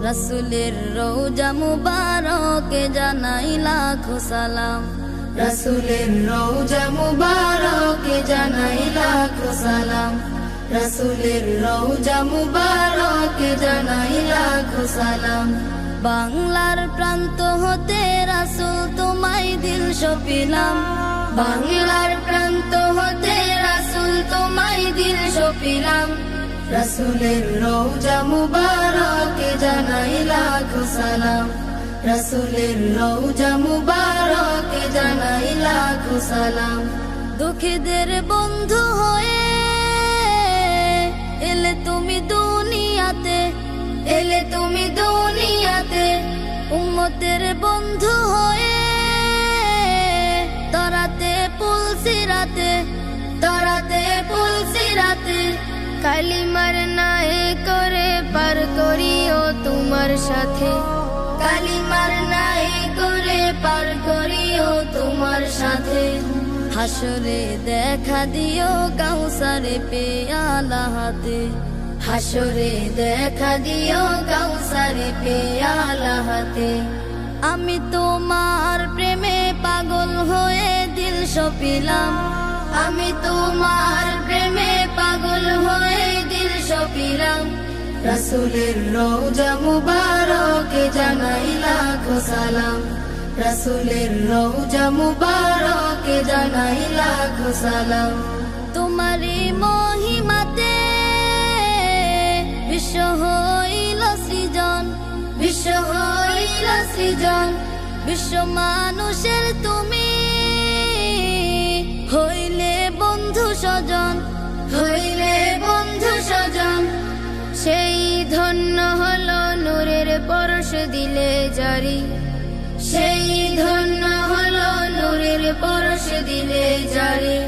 রাসূলের রওজা মুবারকে জানাই লাখো সালাম, রাসূলের রওজা মুবারকে জানাই লাখো সালাম, রাসূলের রওজা মুবারকে জানাই লাখো সালাম। বাংলার প্রান্ত হতে রাসূল তোমায় দিল সপিলাম, বাংলার প্রান্ত হতে রাসূল তোমায় দিল সপিলাম, রাসূলের রওজা মুবারকে জানাই লাখো সালাম, রাসূলের রওজা মুবারকে জানাই লাখো সালাম। দুঃখীদের বন্ধু হয়ে এলে তুমি দুনিয়াতে, এলে তুমি দুনিয়াতে, উম্মতের বন্ধু হয়ে তরাতে পুলসিরাতে, তরাতে পুলসিরাতে, কালিমার নায়ে করে পার করিও তোমার সাথে, কালিমার নায়ে করে পার করিও তোমার সাথে। হাসরে দেখা দিও কাউসারে পেয়ালা হাতে, হাসরে দেখা দিও কাউসারে পেয়ালা হাতে। আমি তোমার প্রেমে পাগল হয়ে দিল সপিলাম, আমি তোমার প্রেমে পাগল হয়ে দিল সপিলাম, রাসূলের রওজা মুবারকে জানাই লাখো সালাম, রাসূলের রওজা মুবারকে জানাই লাখো সালাম। তোমারই মহিমাতে বিশ্ব হইল সৃজন, বিশ্ব হইল সৃজন, বিশ্ব মানুষের তুমি হইলে বন্ধু স্বজন, হইলে বন্ধু স্বজন। সেই ধন্য হলো নূরের পরশ দিলে জারি, সেই ধন্য হলো নূরের পরশ দিলে জারি।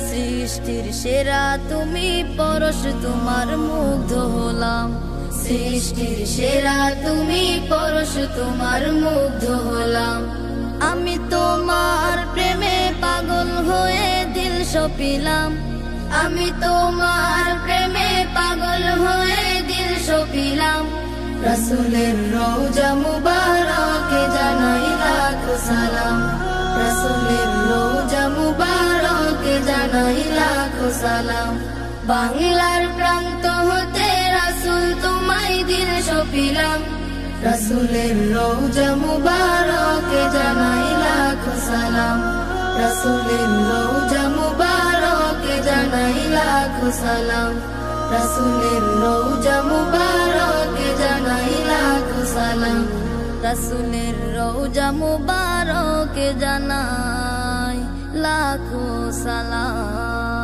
সৃষ্টির সেরা তুমি পরশ তোমার মুগ্ধ হলাম, সৃষ্টির সেরা তুমি পরশ তোমার মুগ্ধ হলাম। আমি তোমার প্রেমে পাগল হয়ে দিল সপিলাম, আমি তোমার প্রেমে পাগল হয়ে দিল সপিলাম, রাসূলের রওজা মুবারকে জানাই লাখো সালাম, রাসূলের রওজা মুবারকে জানাই লাখো সালাম। বাংলার প্রান্ত হতে রাসূল তোমায় দিল সপিলাম, রাসূলের রওজা মুবারকে জানাই লাখো সালাম, রাসূলের রওজা মুবারকে জানাই লাখো সালাম, রাসূলের রওজা মুবারকে জানাই লাখো সালাম, রাসূলের রওজা মুবারকে জানাই লাখো সালাম।